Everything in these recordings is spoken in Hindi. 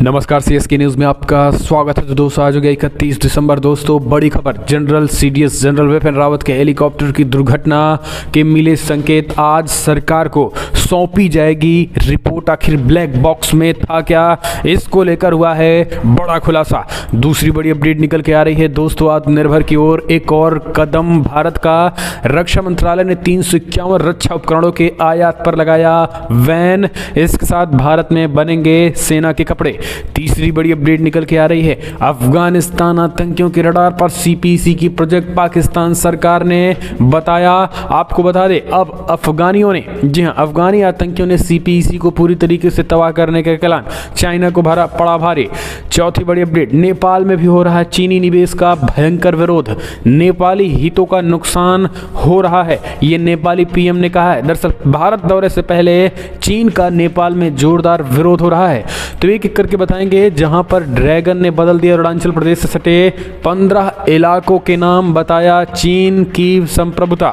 नमस्कार, सीएसके न्यूज़ में आपका स्वागत है। तो दोस्तों, आज हो गया 31 दिसंबर। दोस्तों, बड़ी खबर, general CDS general Vipin Rawat के हेलीकॉप्टर की दुर्घटना के मिले संकेत। आज सरकार को सौंपी जाएगी रिपोर्ट। आखिर ब्लैक बॉक्स में था क्या, इसको लेकर हुआ है बड़ा खुलासा। दूसरी बड़ी अपडेट निकल के आ रही है दोस्तों, आत्मनिर्भर की ओर एक और कदम। भारत का रक्षा मंत्रालय ने 351 रक्षा उपकरणों के आयात पर लगाया बैन। इसके साथ भारत में बनेंगे सेना के कपड़े। तीसरी बड़ी अपडेट निकल के आ रही है, अफगानिस्तान आतंकियों के रडार पर सीपीसी की प्रोजेक्ट पाकिस्तान सरकार ने बताया। आपको बता दें, अब अफगानियों ने, जी हां, अफगानी आतंकियों ने सीपीसी को पूरी तरीके से तबाह करने का ऐलान। चाइना को पड़ा भारी। चौथी बड़ी अपडेट, नेपाल में भी हो रहा है चीनी निवेश का भयंकर विरोध। नेपाली हितों का नुकसान हो रहा है, ये नेपाली पीएम ने कहा है। दरअसल भारत दौरे से पहले चीन का नेपाल में जोरदार विरोध हो रहा है। तो एक एक करके बताएंगे। जहां पर ड्रैगन ने बदल दिया अरुणाचल प्रदेश से सटे 15 इलाकों के नाम, बताया चीन की संप्रभुता,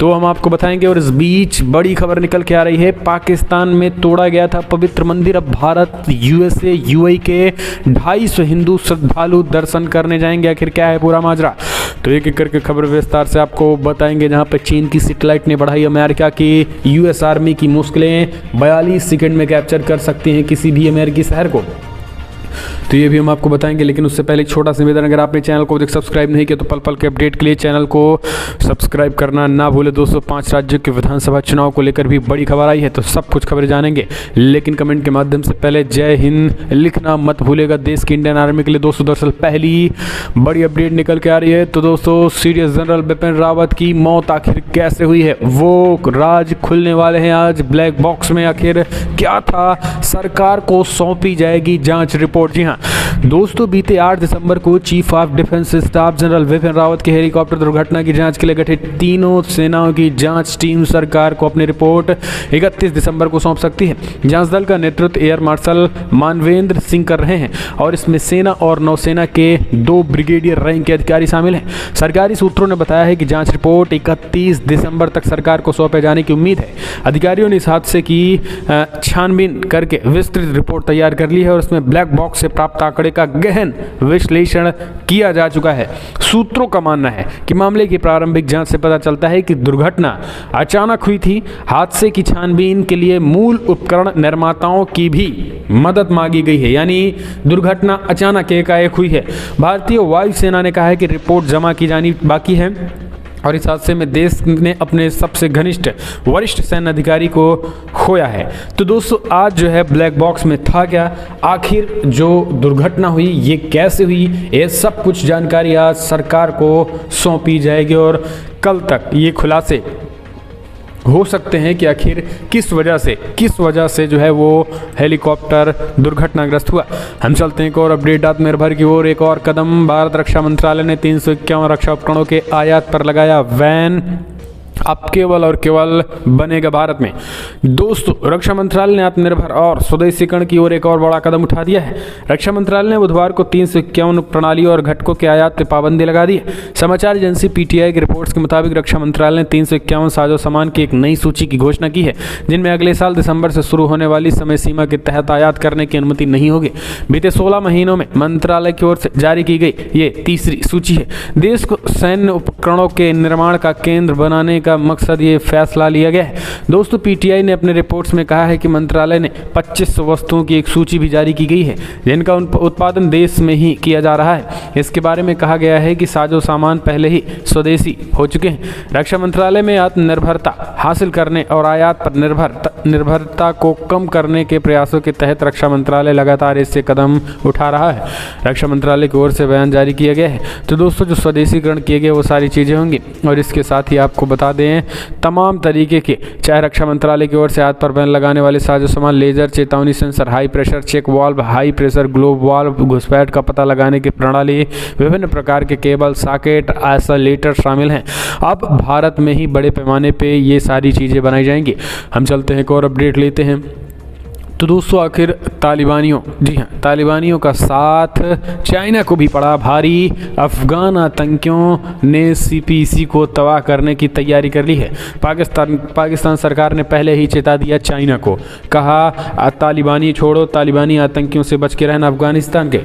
तो हम आपको बताएंगे। और इस बीच बड़ी खबर निकल के आ रही है, पाकिस्तान में तोड़ा गया था पवित्र मंदिर। अब भारत, यूएसए, यूएई के 250 हिंदू श्रद्धालु दर्शन करने जाएंगे। आखिर क्या है पूरा माजरा, तो एक एक करके खबर विस्तार से आपको बताएंगे। जहां पर चीन की सैटेलाइट ने बढ़ाई अमेरिका की यूएस आर्मी की मुश्किलें, 42 सेकंड में कैप्चर कर सकती हैं किसी भी अमेरिकी शहर को, तो ये भी हम आपको बताएंगे। लेकिन उससे पहले एक छोटा सा निवेदन, अगर आपने चैनल को सब्सक्राइब नहीं किया तो पल पल के अपडेट के लिए चैनल को सब्सक्राइब करना ना भूले। दोस्तों, 5 राज्यों के विधानसभा चुनाव को लेकर भी बड़ी खबर आई है, तो सब कुछ खबरें जानेंगे। लेकिन कमेंट के माध्यम से पहले जय हिंद लिखना मत भूलेगा देश की इंडियन आर्मी के लिए। दोस्तों, दरअसल पहली बड़ी अपडेट निकल के आ रही है। तो दोस्तों, सीडीएस जनरल विपिन रावत की मौत आखिर कैसे हुई है, वो राज खुलने वाले हैं आज ब्लैक बॉक्स में। आखिर क्या था, सरकार को सौंपी जाएगी जांच रिपोर्ट। जी हाँ दोस्तों, बीते 8 दिसंबर को chief of defence staff general Vipin Rawat की हेलीकॉप्टर दुर्घटना की जांच के लिए गठित तीनों सेनाओं की जांच टीम सरकार को अपनी रिपोर्ट 31 दिसंबर को सौंप सकती है। जांच दल का नेतृत्व एयर मार्शल मानवेंद्र सिंह कर रहे हैं और इसमें सेना और नौसेना के 2 ब्रिगेडियर रैंक के अधिकारी शामिल हैं। सरकारी सूत्रों ने बताया है कि जांच रिपोर्ट 31 दिसंबर तक सरकार को सौंपे जाने की उम्मीद है। अधिकारियों ने इस हादसे की छानबीन करके विस्तृत रिपोर्ट तैयार कर ली है और इसमें ब्लैक बॉक्स से प्राप्त आंकड़े का गहन विश्लेषण किया जा चुका है। सूत्रों का मानना है कि मामले की प्रारंभिक जांच से पता चलता है कि दुर्घटना अचानक हुई थी। हादसे की छानबीन के लिए मूल उपकरण निर्माताओं की भी मदद मांगी गई है, यानी दुर्घटना अचानक एकाएक हुई है। भारतीय वायुसेना ने कहा है कि रिपोर्ट जमा की जानी बाकी है और इस हादसे में देश ने अपने सबसे घनिष्ठ वरिष्ठ सैन्य अधिकारी को खोया है। तो दोस्तों, आज जो है ब्लैक बॉक्स में था क्या, आखिर जो दुर्घटना हुई ये कैसे हुई, ये सब कुछ जानकारी आज सरकार को सौंपी जाएगी और कल तक ये खुलासे हो सकते हैं कि आखिर किस वजह से जो है वो हेलीकॉप्टर दुर्घटनाग्रस्त हुआ। हम चलते हैं एक और अपडेट, आत्मनिर्भर की ओर एक और कदम। भारत रक्षा मंत्रालय ने 351 रक्षा उपकरणों के आयात पर लगाया बैन। अब केवल और केवल बनेगा भारत में। दोस्तों, रक्षा मंत्रालय ने आत्मनिर्भर और स्वदेशीकरण की ओर एक और बड़ा कदम उठा दिया है। रक्षा मंत्रालय ने बुधवार को 351 प्रणालियों और घटकों के आयात पर पाबंदी लगा दी है। समाचार एजेंसी पीटीआई की रिपोर्ट्स के मुताबिक रक्षा मंत्रालय ने 351 साजो सामान की एक नई सूची की घोषणा की है, जिनमें अगले साल दिसंबर से शुरू होने वाली समय सीमा के तहत आयात करने की अनुमति नहीं होगी। बीते 16 महीनों में मंत्रालय की ओर से जारी की गई ये तीसरी सूची है। देश को सैन्य उपकरणों के निर्माण का केंद्र बनाने का मकसद ये फैसला लिया गया है। दोस्तों, पीटीआई ने अपने रिपोर्ट्स में कहा है कि मंत्रालय ने 25 वस्तुओं की एक सूची भी जारी की गई है जिनका उत्पादन देश में ही किया जा रहा है। इसके बारे में कहा गया है कि साजो सामान पहले ही स्वदेशी हो चुके हैं। रक्षा मंत्रालय में आत्मनिर्भरता हासिल करने और आयात पर निर्भरता को कम करने के प्रयासों के तहत रक्षा मंत्रालय लगातार इससे कदम उठा रहा है। रक्षा मंत्रालय की ओर से बयान जारी किया गया है। तो दोस्तों, जो स्वदेशीकरण किए गए वो सारी चीज़ें होंगी और इसके साथ ही आपको बता दें तमाम तरीके के, चाहे रक्षा मंत्रालय की ओर से हाथ पर बैन लगाने वाले साजो सामान, लेजर चेतावनी sensor, high pressure check valve, high pressure globe valve, घुसपैठ का पता लगाने की प्रणाली, विभिन्न प्रकार के केबल, सॉकेट, आइसोलेटर शामिल हैं। अब भारत में ही बड़े पैमाने पे ये सारी चीज़ें बनाई जाएंगी। हम चलते हैं एक और अपडेट लेते हैं। तो दोस्तों आखिर तालिबानियों, जी हाँ, तालिबानियों का साथ चाइना को भी पड़ा भारी। अफगान आतंकियों ने सीपीसी को तबाह करने की तैयारी कर ली है। पाकिस्तान सरकार ने पहले ही चेता दिया चाइना को, कहा तालिबानी छोड़ो, तालिबानी आतंकियों से बच के रहना अफगानिस्तान के।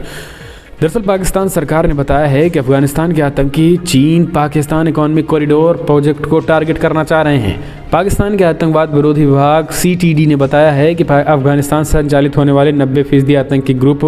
दरअसल पाकिस्तान सरकार ने बताया है कि अफगानिस्तान के आतंकी चीन पाकिस्तान इकोनॉमिक कॉरिडोर प्रोजेक्ट को टारगेट करना चाह रहे हैं। पाकिस्तान के आतंकवाद विरोधी विभाग CTD ने बताया है कि अफगानिस्तान से संचालित होने वाले 90% आतंकी ग्रुप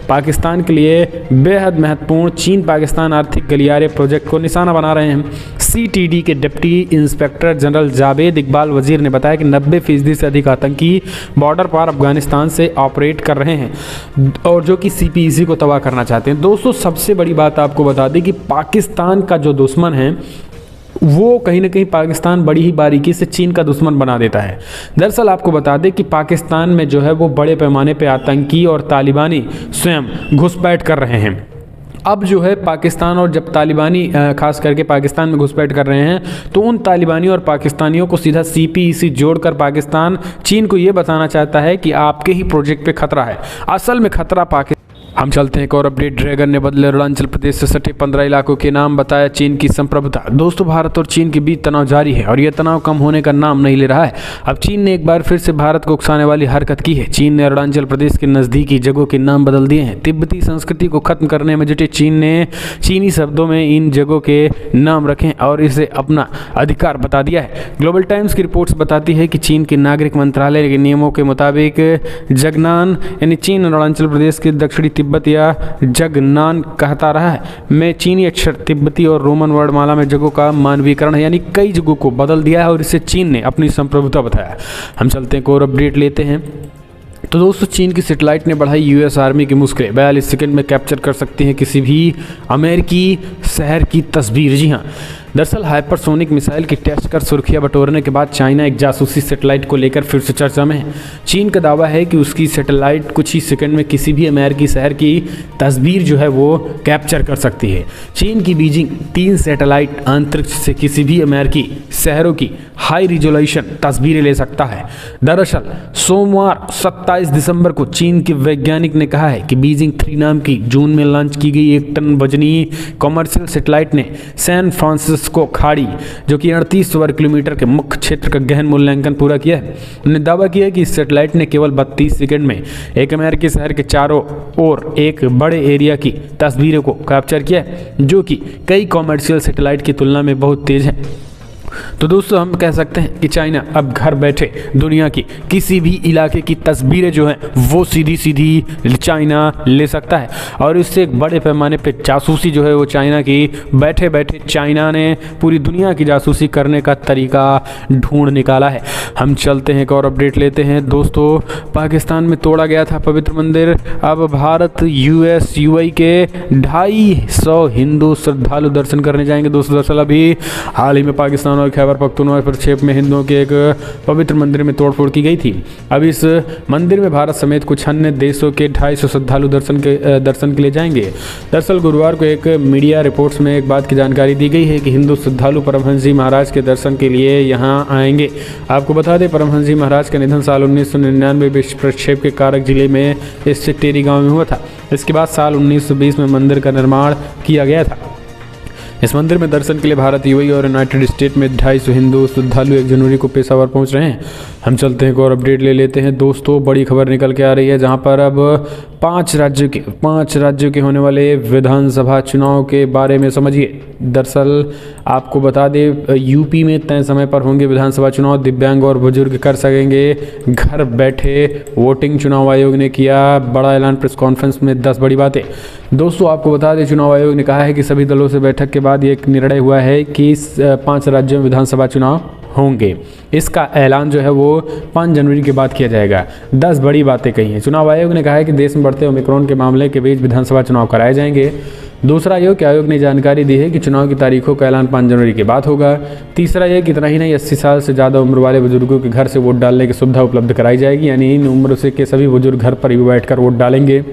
पाकिस्तान के लिए बेहद महत्वपूर्ण चीन पाकिस्तान आर्थिक गलियारे प्रोजेक्ट को निशाना बना रहे हैं। CTD के deputy inspector general Javed Iqbal वजीर ने बताया कि 90% से अधिक आतंकी बॉर्डर पार अफगानिस्तान से ऑपरेट कर रहे हैं और जो कि CPEC को तबाह करना चाहते हैं। दोस्तों सबसे बड़ी बात आपको बता दें कि पाकिस्तान का जो दुश्मन है वो कहीं ना कहीं पाकिस्तान बड़ी ही बारीकी से चीन का दुश्मन बना देता है। दरअसल आपको बता दें कि पाकिस्तान में जो है वो बड़े पैमाने पे आतंकी और तालिबानी स्वयं घुसपैठ कर रहे हैं। अब जो है पाकिस्तान और जब तालिबानी खास करके पाकिस्तान में घुसपैठ कर रहे हैं तो उन तालिबानियों और पाकिस्तानियों को सीधा CPEC जोड़कर पाकिस्तान चीन को ये बताना चाहता है कि आपके ही प्रोजेक्ट पे खतरा है। असल में खतरा पाकिस्तान। हम चलते हैं एक और अपडेट। ड्रैगन ने बदले अरुणाचल प्रदेश से सटे 15 इलाकों के नाम, बताया चीन की संप्रभुता। दोस्तों भारत और चीन के बीच तनाव जारी है और यह तनाव कम होने का नाम नहीं ले रहा है। अब चीन ने एक बार फिर से भारत को उकसाने वाली हरकत की है। चीन ने अरुणाचल प्रदेश के नज़दीकी जगहों के नाम बदल दिए हैं। तिब्बती संस्कृति को खत्म करने में जुटे चीन ने चीनी शब्दों में इन जगहों के नाम रखे और इसे अपना अधिकार बता दिया है। ग्लोबल टाइम्स की रिपोर्ट्स बताती है कि चीन के नागरिक मंत्रालय के नियमों के मुताबिक जगनान यानी चीन अरुणाचल प्रदेश के दक्षिणी तिब्बत या जगनान कहता रहा है में चीनी अक्षर तिब्बती और रोमन वर्णमाला में जगहों का मानवीकरण है, यानी कई जगहों को बदल दिया है और इसे चीन ने अपनी संप्रभुता बताया। हम चलते हैं और अपडेट लेते हैं। तो दोस्तों चीन की सैटेलाइट ने बढ़ाई US आर्मी की मुश्किलें। 42 सेकंड में कैप्चर कर सकती हैं किसी भी अमेरिकी शहर की तस्वीर। जी हाँ, दरअसल हाइपरसोनिक मिसाइल की टेस्ट कर सुर्खियां बटोरने के बाद चाइना एक जासूसी सैटेलाइट को लेकर फिर से चर्चा में है। चीन का दावा है कि उसकी सैटेलाइट कुछ ही सेकंड में किसी भी अमेरिकी शहर की तस्वीर जो है वो कैप्चर कर सकती है। चीन की बीजिंग 3 सैटेलाइट अंतरिक्ष से किसी भी अमेरिकी शहरों की हाई रिजोल्यूशन तस्वीरें ले सकता है। दरअसल सोमवार 27 दिसंबर को चीन के वैज्ञानिक ने कहा है कि बीजिंग 3 नाम की जून में लॉन्च की गई 1 टन वजनी कॉमर्शियल सैटेलाइट ने सैन फ्रांसिस्को खाड़ी जो कि 38 वर्ग किलोमीटर के मुख्य क्षेत्र का गहन मूल्यांकन पूरा किया है। उन्होंने दावा किया कि इस सैटेलाइट ने केवल 32 सेकंड में एक अमेरिकी शहर के चारों ओर एक बड़े एरिया की तस्वीरों को कैप्चर किया है, जो कि कई कॉमर्शियल सैटेलाइट की तुलना में बहुत तेज है। तो दोस्तों हम कह सकते हैं कि चाइना अब घर बैठे दुनिया की किसी भी इलाके की तस्वीरें जो हैं वो सीधी सीधी चाइना ले सकता है और इससे एक बड़े पैमाने पे जासूसी जो है वो चाइना की बैठे बैठे चाइना ने पूरी दुनिया की जासूसी करने का तरीका ढूंढ निकाला है। हम चलते हैं एक और अपडेट लेते हैं। दोस्तों पाकिस्तान में तोड़ा गया था पवित्र मंदिर, अब भारत US UAE के 250 हिंदू श्रद्धालु दर्शन करने जाएंगे। दोस्तों दरअसल अभी हाल ही में पाकिस्तान और खैबर पख्तूनख्वा प्रक्षेप में हिंदुओं के एक पवित्र मंदिर में तोड़फोड़ की गई थी। अब इस मंदिर में भारत समेत कुछ अन्य देशों के 250 श्रद्धालु दर्शन के लिए जाएंगे। दरअसल गुरुवार को एक मीडिया रिपोर्ट्स में एक बात की जानकारी दी गई है कि हिंदू श्रद्धालु परमहंस जी महाराज के दर्शन के लिए यहां आएंगे। आपको बता दें परमहंस जी महाराज का निधन साल 1999 प्रक्षेप के कारक जिले में स्थित टेरी गाँव में हुआ था। इसके बाद साल 1920 में मंदिर का निर्माण किया गया था। इस मंदिर में दर्शन के लिए भारत UAE और यूनाइटेड स्टेट में 250 हिंदू श्रद्धालु 1 जनवरी को पेशावर पहुंच रहे हैं। हम चलते हैं और अपडेट ले लेते हैं। दोस्तों बड़ी खबर निकल के आ रही है जहां पर अब 5 राज्यों के होने वाले विधानसभा चुनाव के बारे में समझिए। दरअसल आपको बता दें यूपी में तय समय पर होंगे विधानसभा चुनाव। दिव्यांग और बुजुर्ग कर सकेंगे घर बैठे वोटिंग। चुनाव आयोग ने किया बड़ा ऐलान प्रेस कॉन्फ्रेंस में 10 बड़ी बातें। दोस्तों आपको बता दें चुनाव आयोग ने कहा है कि सभी दलों से बैठक के बाद ये निर्णय हुआ है कि 5 राज्यों में विधानसभा चुनाव होंगे। इसका ऐलान जो है वो 5 जनवरी के बाद किया जाएगा। 10 बड़ी बातें कही हैं। चुनाव आयोग ने कहा है कि देश में बढ़ते ओमिक्रॉन के मामले के बीच विधानसभा चुनाव कराए जाएंगे। दूसरा आयोग ने जानकारी दी है कि चुनाव की तारीखों का ऐलान 5 जनवरी के बाद होगा। तीसरा ये कि इतना ही नहीं 80 साल से ज़्यादा उम्र वाले बुजुर्गों के घर से वोट डालने की सुविधा उपलब्ध कराई जाएगी, यानी इन उम्र से के सभी बुजुर्ग घर पर ही बैठकर वोट डालेंगे।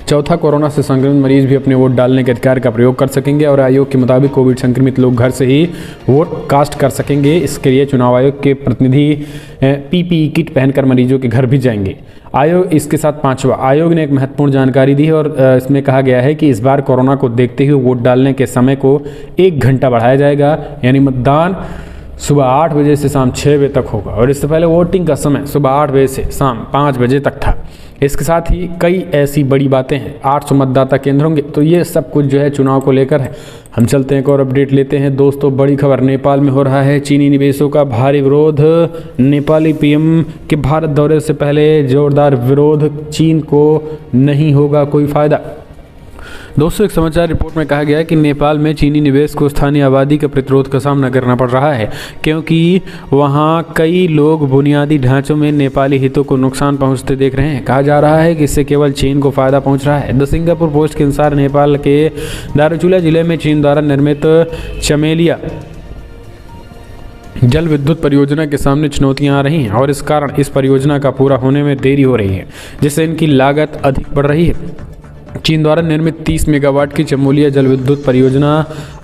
चौथा, कोरोना से संक्रमित मरीज भी अपने वोट डालने के अधिकार का प्रयोग कर सकेंगे और आयोग के मुताबिक कोविड संक्रमित लोग घर से ही वोट कास्ट कर सकेंगे। इसके लिए चुनाव आयोग के प्रतिनिधि पीपीई किट पहनकर मरीजों के घर भी जाएंगे। आयोग इसके साथ पांचवा, आयोग ने एक महत्वपूर्ण जानकारी दी है और इसमें कहा गया है कि इस बार कोरोना को देखते हुए वोट डालने के समय को 1 घंटा बढ़ाया जाएगा, यानी मतदान सुबह 8 बजे से शाम 6 बजे तक होगा और इससे पहले वोटिंग का समय सुबह 8 बजे से शाम 5 बजे तक था। इसके साथ ही कई ऐसी बड़ी बातें हैं, 800 मतदाता केंद्र होंगे, तो ये सब कुछ जो है चुनाव को लेकर है। हम चलते हैं एक और अपडेट लेते हैं दोस्तों। बड़ी खबर, नेपाल में हो रहा है चीनी निवेशों का भारी विरोध। नेपाली पीएम के भारत दौरे से पहले जोरदार विरोध, चीन को नहीं होगा कोई फायदा। दोस्तों, एक समाचार रिपोर्ट में कहा गया है कि नेपाल में चीनी निवेश को स्थानीय आबादी के प्रतिरोध का सामना करना पड़ रहा है, क्योंकि वहां कई लोग बुनियादी ढांचों में नेपाली हितों को नुकसान पहुंचते देख रहे हैं। कहा जा रहा है कि इससे केवल चीन को फायदा पहुंच रहा है। द सिंगापुर पोस्ट के अनुसार नेपाल के दारुचुला जिले में चीन द्वारा निर्मित चमेलिया जल विद्युत परियोजना के सामने चुनौतियां आ रही हैं और इस कारण इस परियोजना का पूरा होने में देरी हो रही है, जिससे इनकी लागत अधिक बढ़ रही है। चीन द्वारा निर्मित 30 मेगावाट की चमोलिया जल विद्युत परियोजना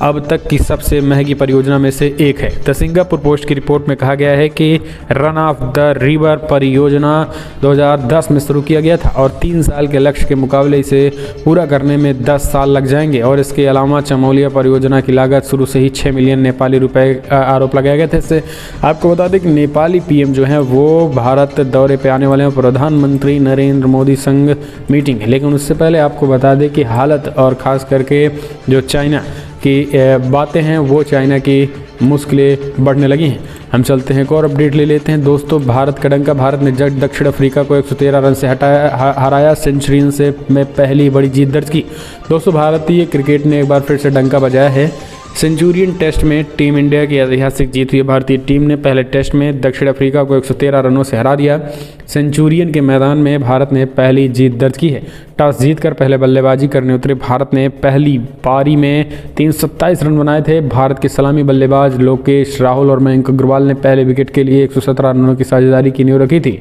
अब तक की सबसे महंगी परियोजना में से एक है। द सिंगापुर पोस्ट की रिपोर्ट में कहा गया है कि रन ऑफ द रिवर परियोजना 2010 में शुरू किया गया था और 3 साल के लक्ष्य के मुकाबले इसे पूरा करने में 10 साल लग जाएंगे और इसके अलावा चमोलिया परियोजना की लागत शुरू से ही 6 मिलियन नेपाली रुपए आरोप लगाया गया था। इससे आपको बता दें कि नेपाली पीएम जो है वो भारत दौरे पर आने वाले हैं, प्रधानमंत्री नरेंद्र मोदी संग मीटिंग है। लेकिन उससे पहले आपको बता दें कि हालत और ख़ास करके जो चाइना की बातें हैं वो चाइना की मुश्किलें बढ़ने लगी हैं। हम चलते हैं एक और अपडेट ले लेते हैं दोस्तों। भारत का डंका, भारत ने दक्षिण अफ्रीका को 113 रन से हराया, सेंचुरियन से में पहली बड़ी जीत दर्ज की। दोस्तों, भारतीय क्रिकेट ने एक बार फिर से डंका बजाया है। सेंचुरियन टेस्ट में टीम इंडिया की ऐतिहासिक जीत हुई। भारतीय टीम ने पहले टेस्ट में दक्षिण अफ्रीका को 113 रनों से हरा दिया। सेंचुरियन के मैदान में भारत ने पहली जीत दर्ज की है। टॉस जीतकर पहले बल्लेबाजी करने उतरे भारत ने पहली पारी में 327 रन बनाए थे। भारत के सलामी बल्लेबाज लोकेश राहुल और मयंक अग्रवाल ने पहले विकेट के लिए 117 रनों की साझेदारी की नींव रखी थी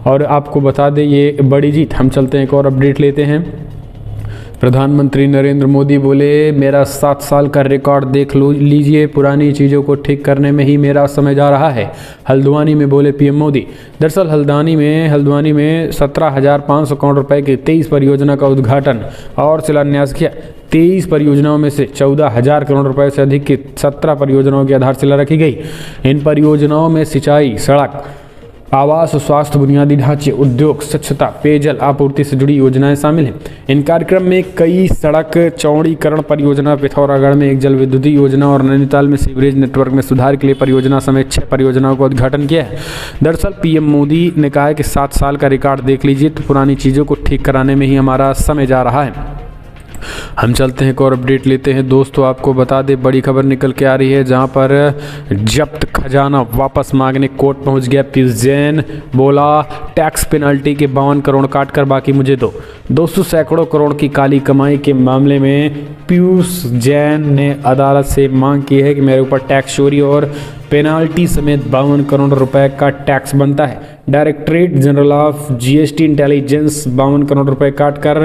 और आपको बता दें ये बड़ी जीत। हम चलते हैं एक और अपडेट लेते हैं। प्रधानमंत्री नरेंद्र मोदी बोले, मेरा 7 साल का रिकॉर्ड देख लीजिए, पुरानी चीज़ों को ठीक करने में ही मेरा समय जा रहा है। हल्द्वानी में बोले पीएम मोदी। दरअसल हल्द्वानी में 17,500 करोड़ रुपए की 23 परियोजना का उद्घाटन और शिलान्यास किया। 23 परियोजनाओं में से 14,000 करोड़ रुपए से अधिक की 17 परियोजनाओं की आधारशिला रखी गई। इन परियोजनाओं में सिंचाई, सड़क, आवास, स्वास्थ्य, बुनियादी ढांचे, उद्योग, स्वच्छता, पेयजल आपूर्ति से जुड़ी योजनाएं शामिल हैं। इन कार्यक्रम में कई सड़क चौड़ीकरण परियोजना, पिथौरागढ़ में एक जल विद्युत योजना और नैनीताल में सीवरेज नेटवर्क में सुधार के लिए परियोजना समेत 6 परियोजनाओं का उद्घाटन किया है। दरअसल पीएम मोदी ने कहा है कि 7 साल का रिकॉर्ड देख लीजिए, तो पुरानी चीज़ों को ठीक कराने में ही हमारा समय जा रहा है। हम चलते हैं एक और अपडेट लेते हैं दोस्तों। आपको बता दें बड़ी खबर निकल के आ रही है, जहां पर जब्त खजाना वापस मांगने कोर्ट पहुंच गया पीयूष जैन। बोला, टैक्स पेनल्टी के 52 करोड़ काट कर बाकी मुझे दो। दोस्तों, सैकड़ों करोड़ की काली कमाई के मामले में पीयूष जैन ने अदालत से मांग की है कि मेरे ऊपर टैक्स चोरी और पेनाल्टी समेत 52 करोड़ रुपए का टैक्स बनता है। Directorate general of GST intelligence 52 crore रुपए काट कर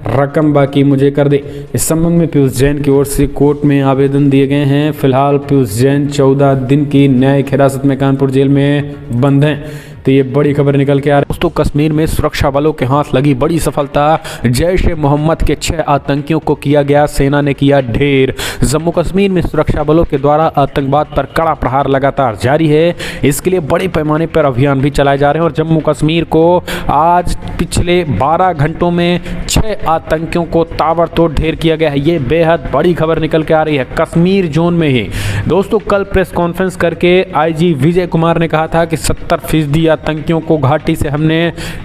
रकम बाकी मुझे कर दे। इस संबंध में पीयूष जैन की ओर से कोर्ट में आवेदन दिए गए हैं। फिलहाल पीयूष जैन 14 दिन की न्यायिक हिरासत में कानपुर जेल में बंद हैं। तो ये बड़ी खबर निकल के आ रही है दोस्तों। कश्मीर में सुरक्षा बलों के हाथ लगी बड़ी सफलता, जैश ए मोहम्मद के 6 आतंकियों को किया गया सेना ने किया ढेर। जम्मू कश्मीर में सुरक्षा बलों के द्वारा आतंकवाद पर कड़ा प्रहार लगातार जारी है। इसके लिए बड़े पैमाने पर अभियान भी चलाए जा रहे हैं और जम्मू कश्मीर को आज पिछले 12 घंटों में 6 आतंकियों को ताबड़तोड़ ढेर किया गया है। ये बेहद बड़ी खबर निकल के आ रही है कश्मीर जोन में ही। दोस्तों, कल प्रेस कॉन्फ्रेंस करके आईजी विजय कुमार ने कहा था कि 70% आतंकियों को घाटी से हमने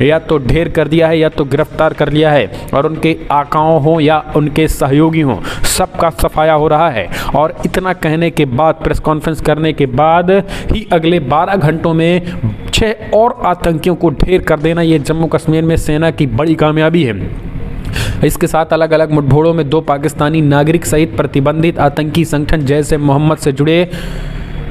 या तो ढेर कर दिया है या तो गिरफ्तार कर लिया है और उनके आकाओं हो या उनके सहयोगी हो, सबका सफाया हो रहा है। और इतना कहने के बाद, प्रेस कॉन्फ्रेंस करने के बाद ही अगले 12 घंटों में 6 और आतंकियों को ढेर कर देना, ये जम्मू कश्मीर में सेना की बड़ी कामयाबी है। इसके साथ अलग अलग मुठभेड़ों में 2 पाकिस्तानी नागरिक सहित प्रतिबंधित आतंकी संगठन जैश ए मोहम्मद से जुड़े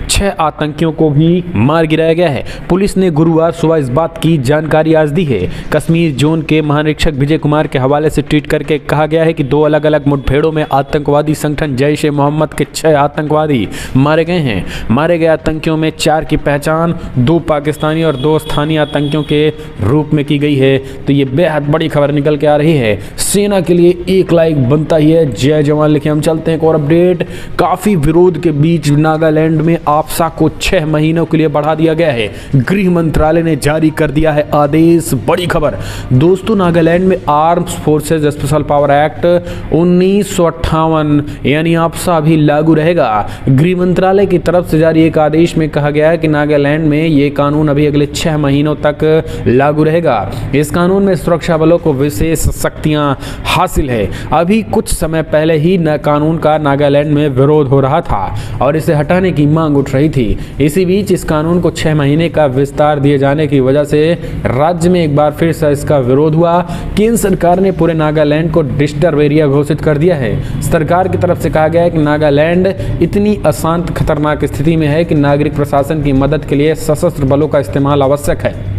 6 आतंकियों को भी मार गिराया गया है। पुलिस ने गुरुवार सुबह इस बात की जानकारी आज दी है। कश्मीर जोन के महानिरीक्षक विजय कुमार के हवाले से ट्वीट करके कहा गया है कि 2 अलग अलग मुठभेड़ों में आतंकवादी संगठन जैश ए मोहम्मद के 6 आतंकवादी मारे गए हैं। मारे गए आतंकियों में 4 की पहचान 2 पाकिस्तानी और 2 स्थानीय आतंकियों के रूप में की गई है। तो ये बेहद बड़ी खबर निकल के आ रही है। सेना के लिए 1 लाइक बनता ही है। जय जवान लिखे। हम चलते हैं एक और अपडेट। काफी विरोध के बीच नागालैंड में आपसा को 6 महीनों के लिए बढ़ा दिया गया है। गृह मंत्रालय ने जारी कर दिया है आदेश। बड़ी खबर दोस्तों, नागालैंड में arms forces special power act 1958 यानी आपसा अभी लागू रहेगा। गृह मंत्रालय की तरफ से जारी एक आदेश में कहा गया है कि नागालैंड में ये कानून अभी अगले 6 महीनों तक लागू रहेगा। इस कानून में सुरक्षा बलों को विशेष शक्तियां हासिल है। अभी कुछ समय पहले ही कानून का नागालैंड में विरोध हो रहा था और इसे हटाने की मांग उठ रही थी। इसी बीच इस कानून को 6 महीने का विस्तार दिए जाने की वजह से राज्य में एक बार फिर से इसका विरोध हुआ। केंद्र सरकार ने पूरे नागालैंड को डिस्टर्ब एरिया घोषित कर दिया है। सरकार की तरफ से कहा गया है कि नागालैंड इतनी अशांत खतरनाक स्थिति में है कि नागरिक प्रशासन की मदद के लिए सशस्त्र बलों का इस्तेमाल आवश्यक है।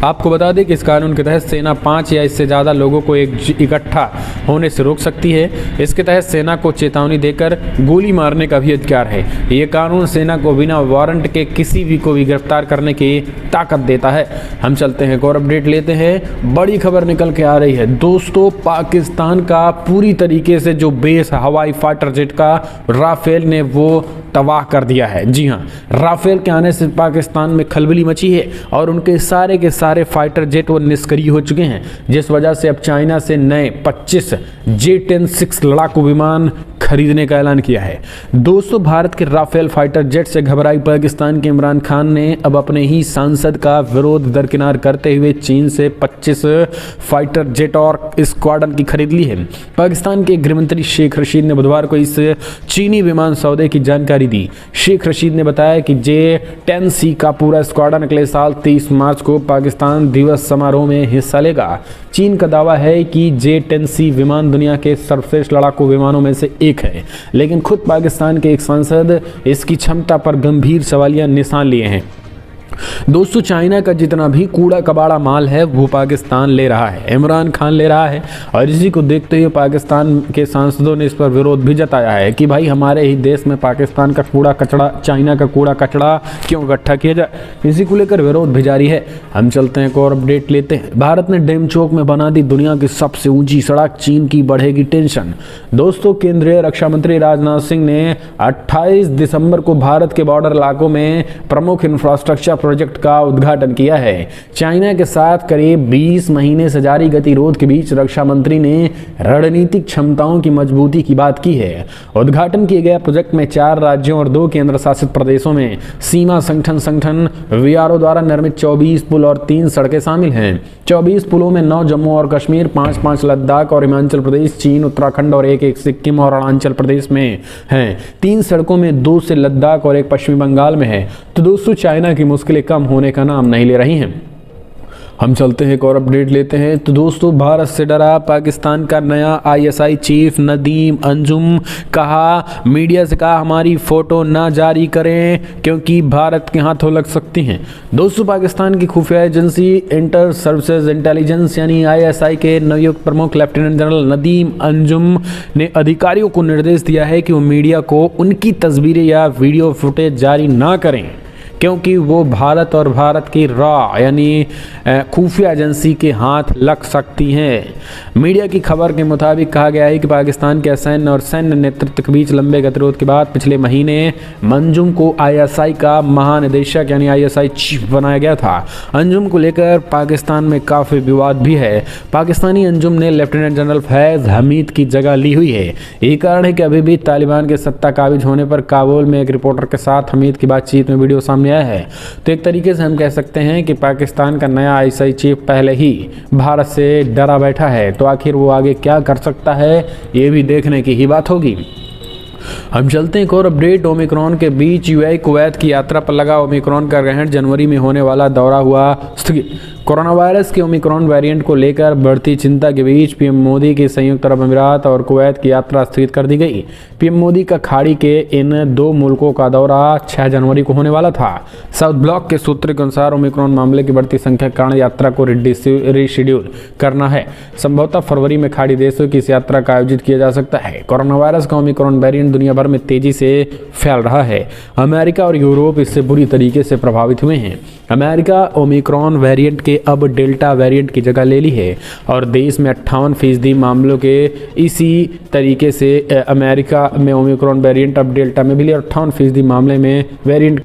आपको बता दें कि इस कानून के तहत सेना 5 या इससे ज़्यादा लोगों को इकट्ठा होने से रोक सकती है। इसके तहत सेना को चेतावनी देकर गोली मारने का भी अधिकार है। ये कानून सेना को बिना वारंट के किसी भी को भी गिरफ्तार करने की ताकत देता है। हम चलते हैं एक और अपडेट लेते हैं। बड़ी खबर निकल के आ रही है दोस्तों, पाकिस्तान का पूरी तरीके से जो बेस हवाई फाइटर जेट का राफेल ने वो तबाह कर दिया है। जी हाँ, राफेल के आने से पाकिस्तान में खलबली मची है और उनके सारे के सारे फाइटर जेट वो निष्क्रिय हो चुके हैं, जिस वजह से अब चाइना से नए 25 J-10-6 लड़ाकू विमान खरीदने का ऐलान किया है। दोस्तों, भारत के राफेल फाइटर जेट से घबराई पाकिस्तान के इमरान खान ने अब अपने ही सांसद का विरोध दरकिनार करते हुए चीन से 25 फाइटर जेट और स्क्वाड्रन की खरीद ली है। पाकिस्तान के गृहमंत्री शेख रशीद ने बुधवार को इस चीनी विमान सौदे की जानकारी दी। शेख रशीद ने बताया कि J-10C का पूरा स्क्वाड्रन अगले साल 30 मार्च को पाकिस्तान दिवस समारोह में हिस्सा लेगा। चीन का दावा है कि J-10C विमान दुनिया के सर्वश्रेष्ठ लड़ाकू विमानों में से एक है, लेकिन खुद पाकिस्तान के एक सांसद इसकी क्षमता पर गंभीर सवालिया निशान लिए हैं। दोस्तों, चाइना का जितना भी कूड़ा कबाड़ा माल है वो पाकिस्तान ले रहा है, इमरान खान ले रहा है और इसी को देखते हुए पाकिस्तान के सांसदों ने इस पर विरोध भी जताया है कि भाई हमारे ही देश में पाकिस्तान का कूड़ा कचड़ा, चाइना का कूड़ा कचड़ा क्यों इकट्ठा किया जाए। इसी को लेकर विरोध भी जारी है। हम चलते हैं एक और अपडेट लेते हैं। भारत ने डेमचोक में बना दी दुनिया की सबसे ऊंची सड़क, चीन की बढ़ेगी टेंशन। दोस्तों, केंद्रीय रक्षा मंत्री राजनाथ सिंह ने 28 दिसंबर को भारत के बॉर्डर इलाकों में प्रमुख इंफ्रास्ट्रक्चर प्रोजेक्ट का उद्घाटन किया है। चाइना के साथ करीब 20 महीने से जारी गतिरोध के बीच रक्षा मंत्री ने रणनीतिक क्षमताओं की मजबूती की बात की है। उद्घाटन किए गए प्रोजेक्ट में 4 राज्यों और 2 केंद्र शासित प्रदेशों में सीमा संगठन VRO द्वारा निर्मित 24 पुल और 3 सड़कें शामिल हैं। 24 पुलों में 9 जम्मू और कश्मीर, 5 लद्दाख और हिमाचल प्रदेश, चीन, उत्तराखंड और 1 सिक्किम और अरुणाचल प्रदेश में हैं। 3 सड़कों में 2 से लद्दाख और 1 पश्चिमी बंगाल में है। तो दोस्तों, चाइना की मुश्किलें कम होने का नाम नहीं ले रही हैं। हम चलते हैं एक और अपडेट लेते हैं। तो दोस्तों, भारत से डरा पाकिस्तान का नया ISI चीफ नदीम अंजुम, कहा मीडिया से कहा हमारी फोटो ना जारी करें क्योंकि भारत के हाथों लग सकती हैं। दोस्तों, पाकिस्तान की खुफिया एजेंसी इंटर सर्विसेज इंटेलिजेंस यानी ISI के नवनियुक्त प्रमुख लेफ्टिनेंट जनरल नदीम अंजुम ने अधिकारियों को निर्देश दिया है कि वो मीडिया को उनकी तस्वीरें या वीडियो फुटेज जारी ना करें क्योंकि वो भारत और भारत की रॉ यानी खुफिया एजेंसी के हाथ लग सकती हैं। मीडिया की खबर के मुताबिक कहा गया है कि पाकिस्तान के असैन्य और सैन्य नेतृत्व के बीच लंबे गतिरोध के बाद पिछले महीने अंजुम को ISI का महानिदेशक यानी ISI चीफ बनाया गया था। अंजुम को लेकर पाकिस्तान में काफ़ी विवाद भी है। पाकिस्तानी अंजुम ने लेफ्टिनेंट जनरल फैज़ हमीद की जगह ली हुई है। यही कारण है कि अभी भी तालिबान के सत्ता काबिज होने पर काबुल में एक रिपोर्टर के साथ हमीद की बातचीत में वीडियो सामने है। तो एक तरीके से हम कह सकते हैं कि पाकिस्तान का नया ISI चीफ पहले ही भारत से डरा बैठा है। तो आखिर वो आगे क्या कर सकता है, ये भी देखने की ही बात होगी। हम चलते हैं एक और अपडेट। ओमिक्रॉन के बीच UAE कुवैत की यात्रा पर लगा ओमिक्रॉन का ग्रहण, जनवरी में होने वाला दौरा हुआ स्थगित। कोरोना वायरस के ओमिक्रॉन वेरिएंट को लेकर बढ़ती चिंता के बीच पीएम मोदी की संयुक्त अरब अमीरात और कुवैत की यात्रा स्थगित कर दी गई। पीएम मोदी का खाड़ी के इन दो मुल्कों का दौरा 6 जनवरी को होने वाला था। साउथ ब्लॉक के सूत्र के अनुसार ओमिक्रॉन मामले की बढ़ती संख्या के कारण यात्रा को रिशेड्यूल करना है। संभवतः फरवरी में खाड़ी देशों की इस यात्रा का आयोजित किया जा सकता है। कोरोना वायरस का ओमिक्रॉन वेरिएंट दुनिया भर में तेजी से फैल रहा है। अमेरिका और यूरोप इससे बुरी तरीके से प्रभावित हुए हैं। अमेरिका ओमिक्रॉन वेरिएंट के अब डेल्टा वेरिएंट की जगह ले ली है और देश में 58% मामलों के इसी तरीके से अमेरिका में ओमिक्रॉन वेरिएंट अब डेल्टा में भी लिया और 58% मामले में वेरिएंट